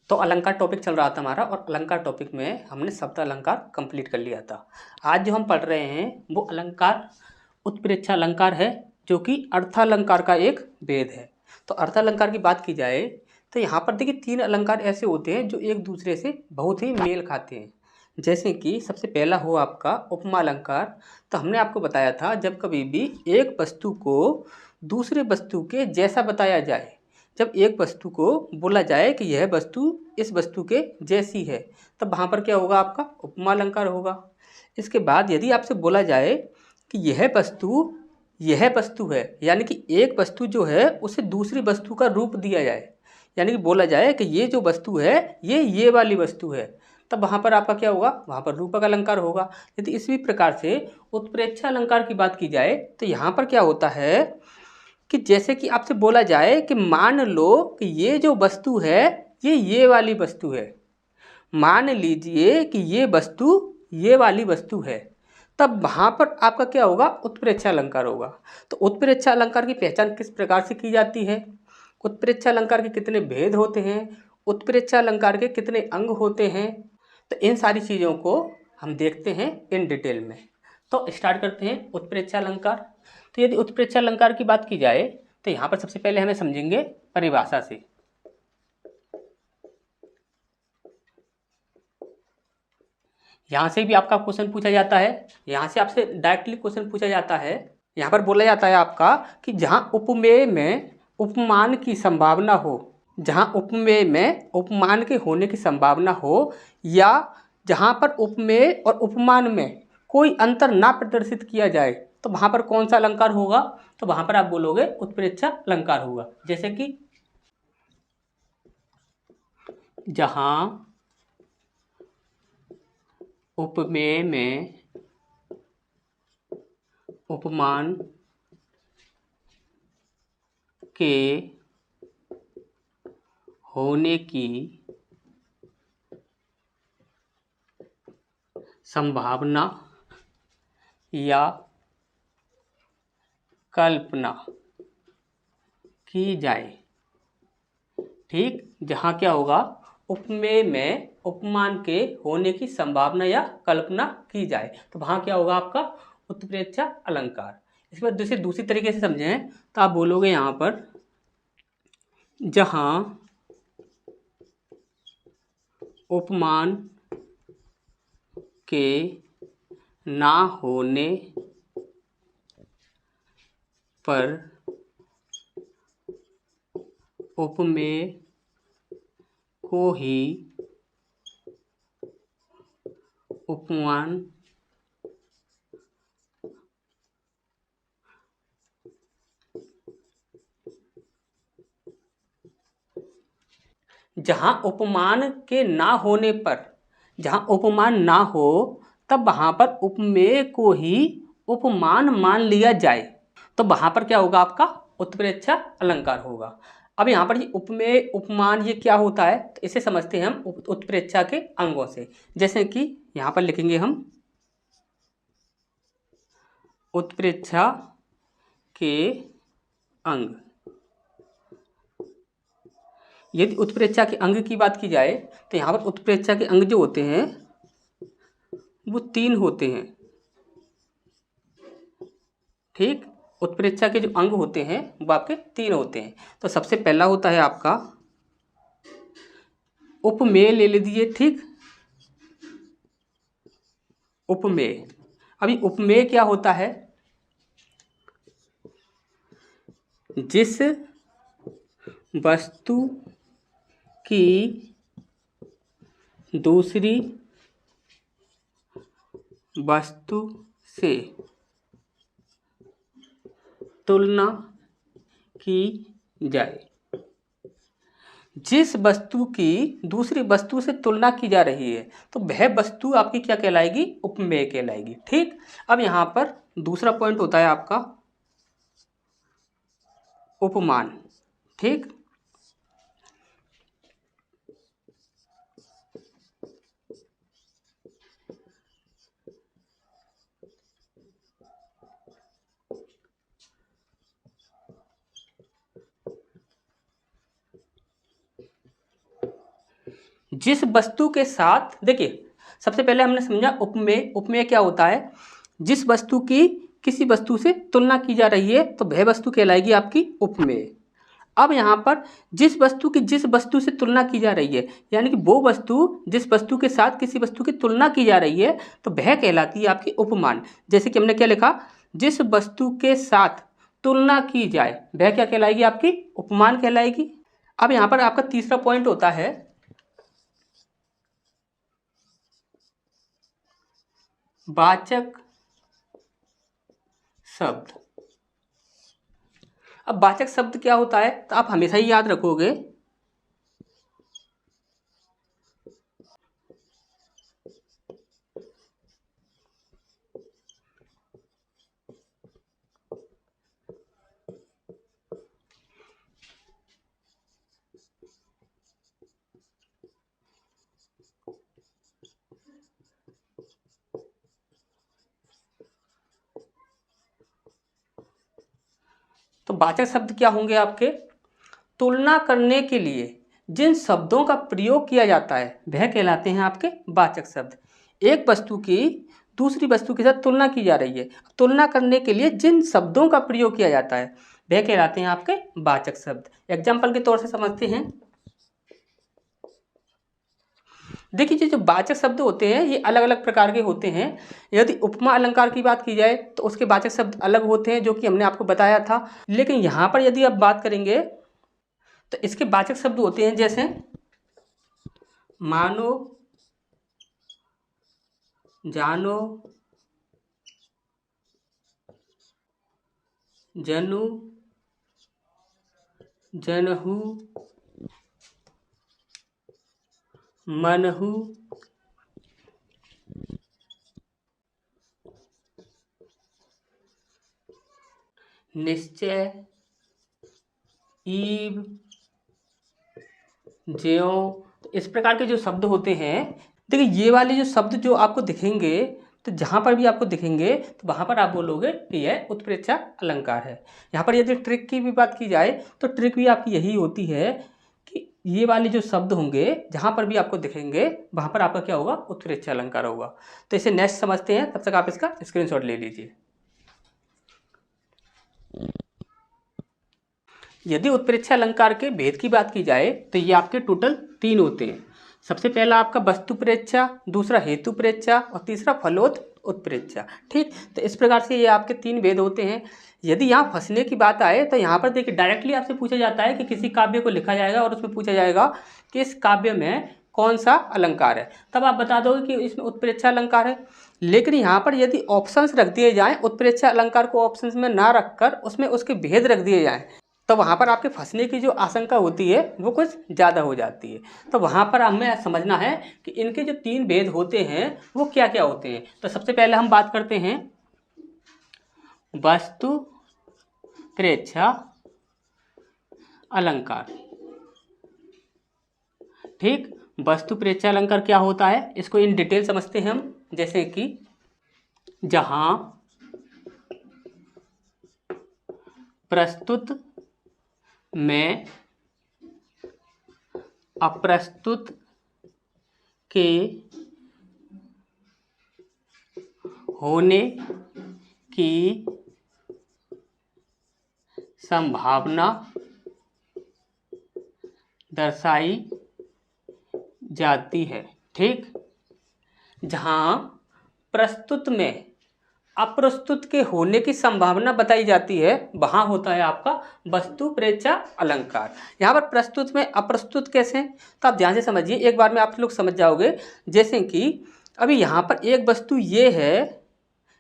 तो अलंकार टॉपिक चल रहा था हमारा, और अलंकार टॉपिक में हमने शब्द अलंकार कंप्लीट कर लिया था। आज जो हम पढ़ रहे हैं वो अलंकार उत्प्रेक्षा अलंकार है, जो कि अर्थालंकार का एक भेद है। तो अर्थालंकार की बात की जाए तो यहाँ पर देखिए 3 अलंकार ऐसे होते हैं जो एक दूसरे से बहुत ही मेल खाते हैं। जैसे कि सबसे पहला हो आपका उपमा अलंकार। तो हमने आपको बताया था, जब कभी भी एक वस्तु को दूसरे वस्तु के जैसा बताया जाए, जब एक वस्तु को बोला जाए कि यह वस्तु इस वस्तु के जैसी है, तब वहाँ पर क्या होगा, आपका उपमा अलंकार होगा। इसके बाद यदि आपसे बोला जाए कि यह वस्तु है, यानी कि एक वस्तु जो है उसे दूसरी वस्तु का रूप दिया जाए, यानी कि बोला जाए कि ये जो वस्तु है ये वाली वस्तु है, तब वहाँ पर आपका क्या होगा, वहाँ पर रूपक अलंकार होगा। यदि इसी प्रकार से उत्प्रेक्षा अलंकार की बात की जाए तो यहाँ पर क्या होता है कि जैसे कि आपसे बोला जाए कि मान लो कि ये जो वस्तु है ये वाली वस्तु है, मान लीजिए कि ये वस्तु ये वाली वस्तु है, तब वहाँ पर आपका क्या होगा, उत्प्रेक्षा अलंकार होगा। तो उत्प्रेक्षा अलंकार की पहचान किस प्रकार से की जाती है, उत्प्रेक्षा अलंकार के कितने भेद होते हैं, उत्प्रेक्षा अलंकार के कितने अंग होते हैं, तो इन सारी चीज़ों को हम देखते हैं इन डिटेल में। तो स्टार्ट करते हैं उत्प्रेक्षा अलंकार। तो यदि उत्प्रेक्षा अलंकार की बात की जाए तो यहाँ पर सबसे पहले हमें समझेंगे परिभाषा से। यहाँ से भी आपका क्वेश्चन पूछा जाता है, यहाँ से आपसे डायरेक्टली क्वेश्चन पूछा जाता है। यहाँ पर बोला जाता है आपका कि जहाँ उपमेय में उपमान की संभावना हो, जहाँ उपमेय में उपमान के होने की संभावना हो, या जहाँ पर उपमेय और उपमान में कोई अंतर ना प्रदर्शित किया जाए, तो वहाँ पर कौन सा अलंकार होगा, तो वहाँ पर आप बोलोगे उत्प्रेक्षा अलंकार होगा। जैसे कि जहाँ उपमेय में उपमान के होने की संभावना या कल्पना की जाए, ठीक, जहाँ क्या होगा, उपमेय में उपमान के होने की संभावना या कल्पना की जाए, तो वहाँ क्या होगा, आपका उत्प्रेक्षा अलंकार। इस बार दूसरी तरीके से समझें तो आप बोलोगे यहाँ पर जहाँ उपमान के ना होने पर उपमेय को ही उपमान जहाँ उपमान के ना होने पर, जहाँ उपमान ना हो तब वहाँ पर उपमेय को ही उपमान मान लिया जाए, तो वहाँ पर क्या होगा, आपका उत्प्रेक्षा अलंकार होगा। अब यहाँ पर ये उपमेय उपमान ये क्या होता है, तो इसे समझते हैं हम उत्प्रेक्षा के अंगों से। जैसे कि यहाँ पर लिखेंगे हम उत्प्रेक्षा के अंग। यदि उत्प्रेक्षा के अंग की बात की जाए तो यहाँ पर उत्प्रेक्षा के अंग जो होते हैं वो 3 होते हैं, ठीक। उत्प्रेक्षा के जो अंग होते हैं वो आपके 3 होते हैं। तो सबसे पहला होता है आपका उपमेय, ले लीजिए, ठीक, उपमेय। अभी उपमेय क्या होता है, जिस वस्तु की दूसरी वस्तु से तुलना की जाए, जिस वस्तु की दूसरी वस्तु से तुलना की जा रही है, तो वह वस्तु आपकी क्या कहलाएगी, उपमेय कहलाएगी, ठीक। अब यहाँ पर दूसरा पॉइंट होता है आपका उपमान, ठीक। जिस वस्तु के साथ, देखिए सबसे पहले हमने समझा उपमेय। उपमेय क्या होता है, जिस वस्तु की किसी वस्तु से तुलना की जा रही है तो वह वस्तु कहलाएगी आपकी उपमेय। अब यहाँ पर जिस वस्तु की जिस वस्तु से तुलना की जा रही है, यानी कि वो वस्तु जिस वस्तु के साथ किसी वस्तु की तुलना की जा रही है तो वह कहलाती है आपकी उपमान। जैसे कि हमने क्या लिखा, जिस वस्तु के साथ तुलना की जाए वह क्या कहलाएगी, आपकी उपमान कहलाएगी। अब यहाँ पर आपका तीसरा पॉइंट होता है वाचक शब्द। अब वाचक शब्द क्या होता है तो आप हमेशा ही याद रखोगे, तो वाचक शब्द क्या होंगे आपके, तुलना करने के लिए जिन शब्दों का प्रयोग किया जाता है वह कहलाते हैं आपके वाचक शब्द। एक वस्तु की दूसरी वस्तु के साथ तुलना की जा रही है, तुलना करने के लिए जिन शब्दों का प्रयोग किया जाता है वह कहलाते हैं आपके वाचक शब्द। एग्जाम्पल के तौर से समझते हैं, देखिए जो वाचक शब्द होते हैं ये अलग अलग प्रकार के होते हैं। यदि उपमा अलंकार की बात की जाए तो उसके वाचक शब्द अलग होते हैं, जो कि हमने आपको बताया था। लेकिन यहाँ पर यदि आप बात करेंगे तो इसके वाचक शब्द होते हैं जैसे मानो, जानो, जनु, जनहु, मनहु, निश्चय, ईव, ज्यों। तो इस प्रकार के जो शब्द होते हैं, देखिए ये वाले जो शब्द जो आपको दिखेंगे तो जहाँ पर भी आपको दिखेंगे तो वहाँ पर आप बोलोगे कि यह उत्प्रेक्षा अलंकार है। यहाँ पर यदि ट्रिक की भी बात की जाए तो ट्रिक भी आपकी यही होती है कि ये वाले जो शब्द होंगे जहाँ पर भी आपको दिखेंगे वहाँ पर आपका क्या होगा, उत्प्रेक्षा अलंकार होगा। तो इसे नेक्स्ट समझते हैं, तब तक आप इसका स्क्रीनशॉट ले लीजिए। यदि उत्प्रेक्षा अलंकार के भेद की बात की जाए तो ये आपके टोटल 3 होते हैं। सबसे पहला आपका वस्तु प्रेक्षा, दूसरा हेतु प्रेक्षा और तीसरा फलोत उत्प्रेक्षा। ठीक, तो इस प्रकार से ये आपके 3 भेद होते हैं। यदि यहाँ फंसने की बात आए तो यहाँ पर देखिए डायरेक्टली आपसे पूछा जाता है कि किसी काव्य को लिखा जाएगा और उसमें पूछा जाएगा कि इस काव्य में कौन सा अलंकार है, तब आप बता दोगे कि इसमें उत्प्रेक्षा अलंकार है। लेकिन यहाँ पर यदि ऑप्शंस रख दिए जाएं, उत्प्रेक्षा अलंकार को ऑप्शंस में ना रखकर उसमें उसके भेद रख दिए जाएं, तो वहाँ पर आपके फंसने की जो आशंका होती है वो कुछ ज़्यादा हो जाती है। तो वहाँ पर हमें समझना है कि इनके जो 3 भेद होते हैं वो क्या क्या होते हैं। तो सबसे पहले हम बात करते हैं वस्तु प्रेक्षा अलंकार। ठीक, वस्तु प्रेक्षा अलंकार क्या होता है इसको इन डिटेल समझते हैं हम। जैसे कि जहाँ प्रस्तुत में अप्रस्तुत के होने की संभावना दर्शाई जाती है। ठीक, जहाँ प्रस्तुत में अप्रस्तुत के होने की संभावना बताई जाती है वहाँ होता है आपका वस्तु प्रेक्षा अलंकार। यहाँ पर प्रस्तुत में अप्रस्तुत कैसे हैं तो आप ध्यान से समझिए, एक बार में आप लोग समझ जाओगे। जैसे कि अभी यहाँ पर एक वस्तु ये है,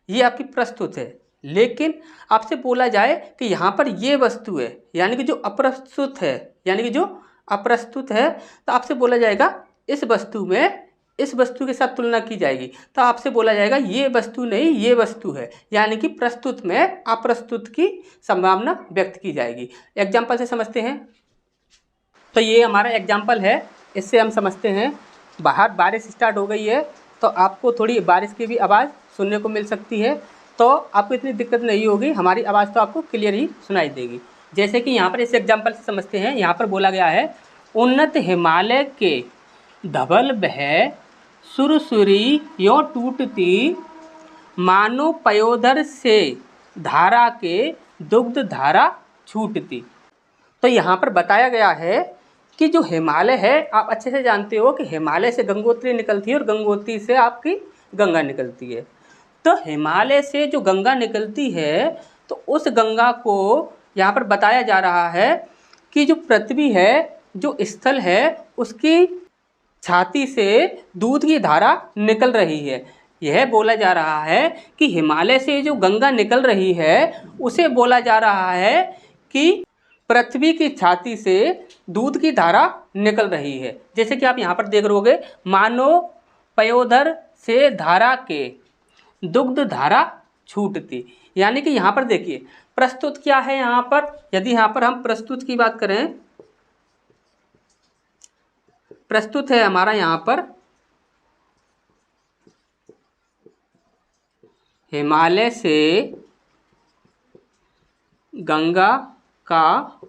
ये आपकी प्रस्तुत है, लेकिन आपसे बोला जाए कि यहाँ पर ये वस्तु है यानी कि जो अप्रस्तुत है, यानी कि जो अप्रस्तुत है, तो आपसे बोला जाएगा इस वस्तु में इस वस्तु के साथ तुलना की जाएगी, तो आपसे बोला जाएगा ये वस्तु नहीं ये वस्तु है, यानी कि प्रस्तुत में अप्रस्तुत की संभावना व्यक्त की जाएगी। एग्जाम्पल से समझते हैं, तो ये हमारा एग्जाम्पल है, इससे हम समझते हैं। बाहर बारिश स्टार्ट हो गई है तो आपको थोड़ी बारिश की भी आवाज़ सुनने को मिल सकती है, तो आपको इतनी दिक्कत नहीं होगी, हमारी आवाज़ तो आपको क्लियर ही सुनाई देगी। जैसे कि यहाँ पर इस एग्जाम्पल से समझते हैं, यहाँ पर बोला गया है उन्नत हिमालय के धवल बह सुरसुरी यो टूटती, मानो पयोधर से धारा के दुग्ध धारा छूटती। तो यहाँ पर बताया गया है कि जो हिमालय है, आप अच्छे से जानते हो कि हिमालय से गंगोत्री निकलती है और गंगोत्री से आपकी गंगा निकलती है। तो हिमालय से जो गंगा निकलती है तो उस गंगा को यहाँ पर बताया जा रहा है कि जो पृथ्वी है, जो स्थल है, उसकी छाती से दूध की धारा निकल रही है। यह बोला जा रहा है कि हिमालय से जो गंगा निकल रही है उसे बोला जा रहा है कि पृथ्वी की छाती से दूध की धारा निकल रही है। जैसे कि आप यहाँ पर देख रहोगे, मानो पयोधर से धारा के दुग्ध धारा छूटती, यानी कि यहाँ पर देखिए प्रस्तुत क्या है। यहाँ पर यदि यहाँ पर हम प्रस्तुत की बात करें, प्रस्तुत है हमारा यहाँ पर हिमालय से गंगा का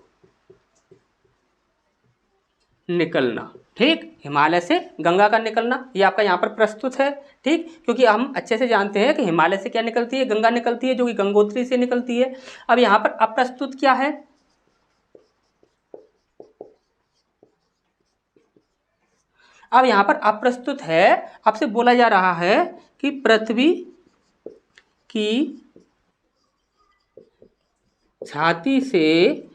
निकलना। ठीक, हिमालय से गंगा का निकलना ये आपका यहाँ पर प्रस्तुत है। ठीक, क्योंकि हम अच्छे से जानते हैं कि हिमालय से क्या निकलती है, गंगा निकलती है, जो कि गंगोत्री से निकलती है। अब यहाँ पर अप्रस्तुत क्या है, अब यहाँ पर अप्रस्तुत है, आपसे बोला जा रहा है कि पृथ्वी की छाती से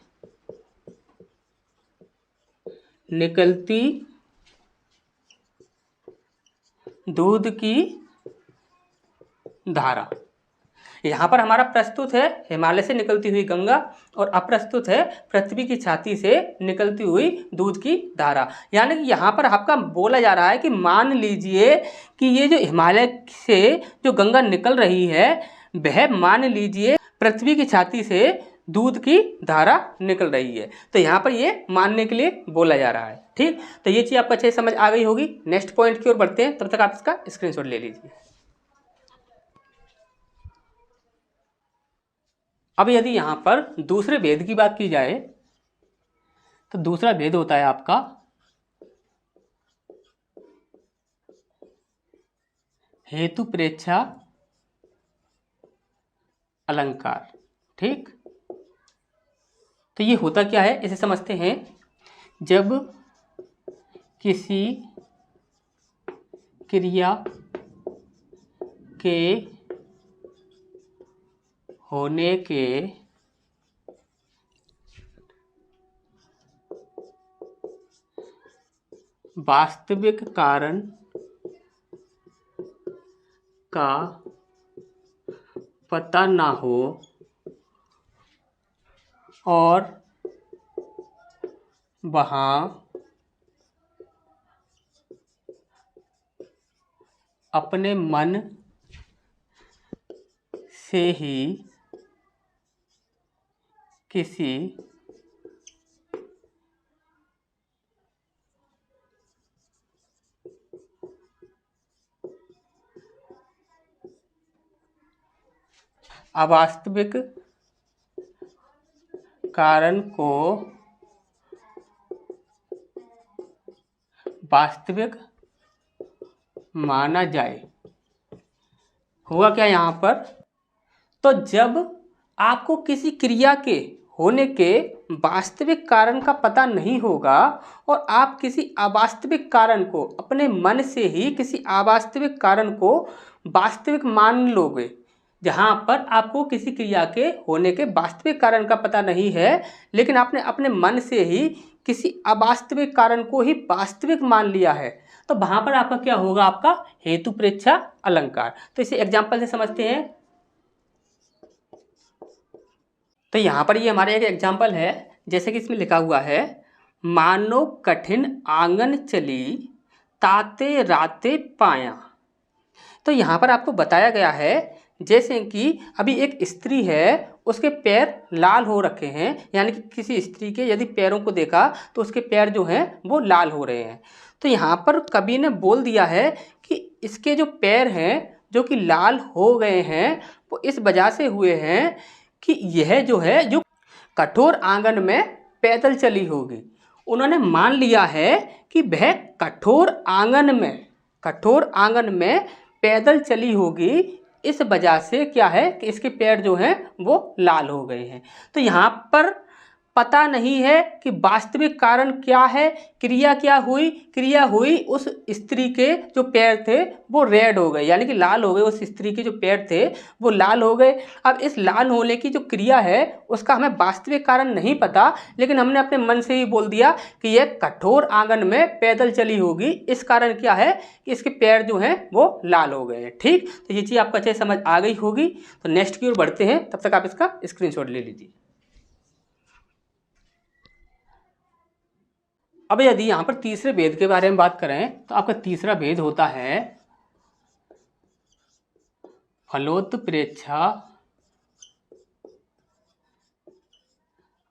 निकलती दूध की धारा। यहाँ पर हमारा प्रस्तुत है हिमालय से निकलती हुई गंगा और अप्रस्तुत है पृथ्वी की छाती से निकलती हुई दूध की धारा। यानी कि यहाँ पर आपका बोला जा रहा है कि मान लीजिए कि ये जो हिमालय से जो गंगा निकल रही है, वह मान लीजिए पृथ्वी की छाती से दूध की धारा निकल रही है। तो यहाँ पर ये मानने के लिए बोला जा रहा है। ठीक, तो ये चीज़ आपको अच्छे से समझ आ गई होगी। नेक्स्ट पॉइंट की ओर बढ़ते हैं, तब तक आप इसका स्क्रीनशॉट ले लीजिए। अब यदि यहाँ पर दूसरे भेद की बात की जाए तो दूसरा भेद होता है आपका हेतु प्रेक्षा अलंकार। ठीक, तो ये होता क्या है, इसे समझते हैं। जब किसी क्रिया के होने के वास्तविक कारण का पता ना हो और वहाँ अपने मन से ही किसी अवास्तविक कारण को वास्तविक माना जाए। हुआ क्या यहाँ पर, तो जब आपको किसी क्रिया के होने के वास्तविक कारण का पता नहीं होगा और आप किसी अवास्तविक कारण को अपने मन से ही किसी अवास्तविक कारण को वास्तविक मान लोगे, जहाँ पर आपको किसी क्रिया के होने के वास्तविक कारण का पता नहीं है लेकिन आपने अपने मन से ही किसी अवास्तविक कारण को ही वास्तविक मान लिया है, तो वहाँ पर आपका क्या होगा, आपका हेतु प्रेक्षा अलंकार। तो इसे एग्जाम्पल से समझते हैं। तो यहाँ पर ये हमारा एक एग्जाम्पल है, जैसे कि इसमें लिखा हुआ है, मानो कठिन आंगन चली ताते राते पाया। तो यहाँ पर आपको बताया गया है जैसे कि अभी एक स्त्री है, उसके पैर लाल हो रखे हैं, यानी कि किसी स्त्री के यदि पैरों को देखा तो उसके पैर जो हैं वो लाल हो रहे हैं। तो यहाँ पर कवि ने बोल दिया है कि इसके जो पैर हैं जो कि लाल हो गए हैं वो इस वजह से हुए हैं कि यह जो है जो कठोर आंगन में पैदल चली होगी उन्होंने मान लिया है कि वह कठोर आंगन में पैदल चली होगी, इस वजह से क्या है कि इसके पैर जो हैं वो लाल हो गए हैं। तो यहाँ पर पता नहीं है कि वास्तविक कारण क्या है, क्रिया क्या हुई। क्रिया हुई उस स्त्री के जो पैर थे वो रेड हो गए, यानी कि लाल हो गए। उस स्त्री के जो पैर थे वो लाल हो गए। अब इस लाल होने की जो क्रिया है उसका हमें वास्तविक कारण नहीं पता, लेकिन हमने अपने मन से ही बोल दिया कि यह कठोर आंगन में पैदल चली होगी। इस कारण क्या है कि इसके पैर जो हैं वो लाल हो गए हैं। ठीक, तो ये चीज़ आपको अच्छे से समझ आ गई होगी। तो नेक्स्ट की ओर बढ़ते हैं, तब तक आप इसका स्क्रीनशॉट ले लीजिए। अब यदि यहाँ पर तीसरे भेद के बारे में बात करें तो आपका तीसरा भेद होता है फलोत्प्रेक्षा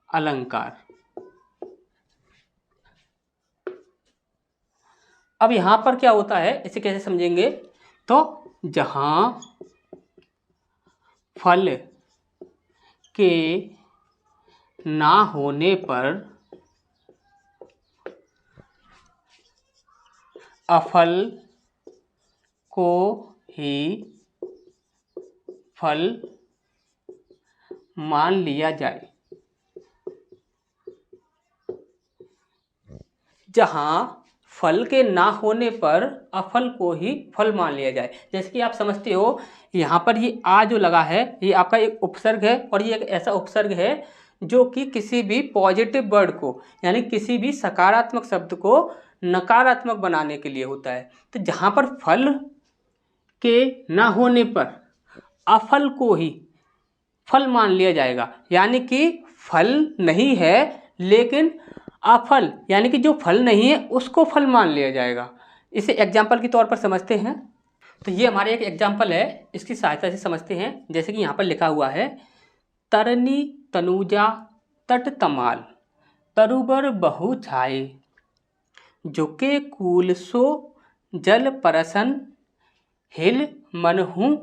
अलंकार। अब यहाँ पर क्या होता है, इसे कैसे समझेंगे, तो जहाँ फल के ना होने पर अफल को ही फल मान लिया जाए। जहाँ फल के ना होने पर अफल को ही फल मान लिया जाए। जैसे कि आप समझते हो यहाँ पर ये आ जो लगा है ये आपका एक उपसर्ग है, और ये एक ऐसा उपसर्ग है जो कि किसी भी पॉजिटिव वर्ड को, यानी किसी भी सकारात्मक शब्द को नकारात्मक बनाने के लिए होता है। तो जहाँ पर फल के ना होने पर अफल को ही फल मान लिया जाएगा, यानी कि फल नहीं है लेकिन अफल, यानी कि जो फल नहीं है उसको फल मान लिया जाएगा। इसे एग्जाम्पल के तौर पर समझते हैं। तो ये हमारे एक एग्जाम्पल है, इसकी सहायता से समझते हैं। जैसे कि यहाँ पर लिखा हुआ है, तरनी तनुजा तट तमाल तरुबर बहु छाए, झुके कूल सो जल परसन हिल मनहु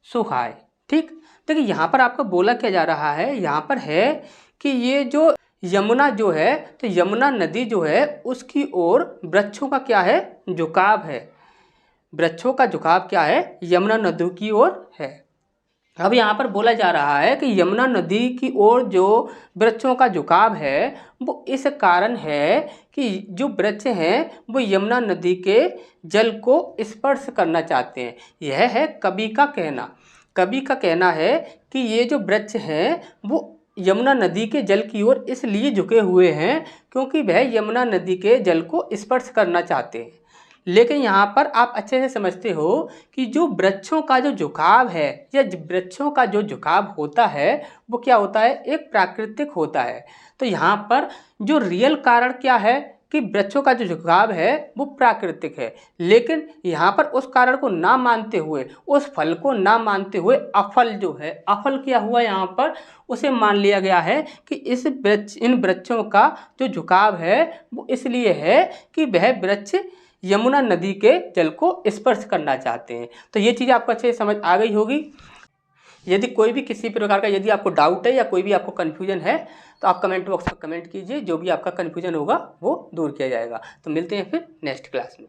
सुहाय। ठीक, देखिए यहाँ पर आपको बोला क्या जा रहा है, यहाँ पर है कि ये जो यमुना जो है, तो यमुना नदी जो है उसकी ओर वृक्षों का क्या है, झुकाव है। वृक्षों का झुकाव क्या है, यमुना नदी की ओर है। अब यहाँ पर बोला जा रहा है कि यमुना नदी की ओर जो वृक्षों का झुकाव है वो इस कारण है कि जो वृक्ष हैं वो यमुना नदी के जल को स्पर्श करना चाहते हैं। यह है कवि का कहना। कवि का कहना है कि ये जो वृक्ष हैं वो यमुना नदी के जल की ओर इसलिए झुके हुए हैं क्योंकि वह यमुना नदी के जल को स्पर्श करना चाहते हैं। लेकिन यहाँ पर आप अच्छे से समझते हो कि जो वृक्षों का जो झुकाव है या वृक्षों का जो झुकाव होता है वो क्या होता है, एक प्राकृतिक होता है। तो यहाँ पर जो रियल कारण क्या है कि वृक्षों का जो झुकाव है वो प्राकृतिक है, लेकिन यहाँ पर उस कारण को ना मानते हुए, उस फल को ना मानते हुए अफल जो है, अफल क्या हुआ यहाँ पर, उसे मान लिया गया है कि इन वृक्षों का जो झुकाव है वो इसलिए है कि वह वृक्ष यमुना नदी के जल को स्पर्श करना चाहते हैं। तो ये चीज़ आपको अच्छे से समझ आ गई होगी। यदि कोई भी किसी प्रकार का यदि आपको डाउट है या कोई भी आपको कन्फ्यूजन है तो आप कमेंट बॉक्स में कमेंट कीजिए, जो भी आपका कन्फ्यूजन होगा वो दूर किया जाएगा। तो मिलते हैं फिर नेक्स्ट क्लास में।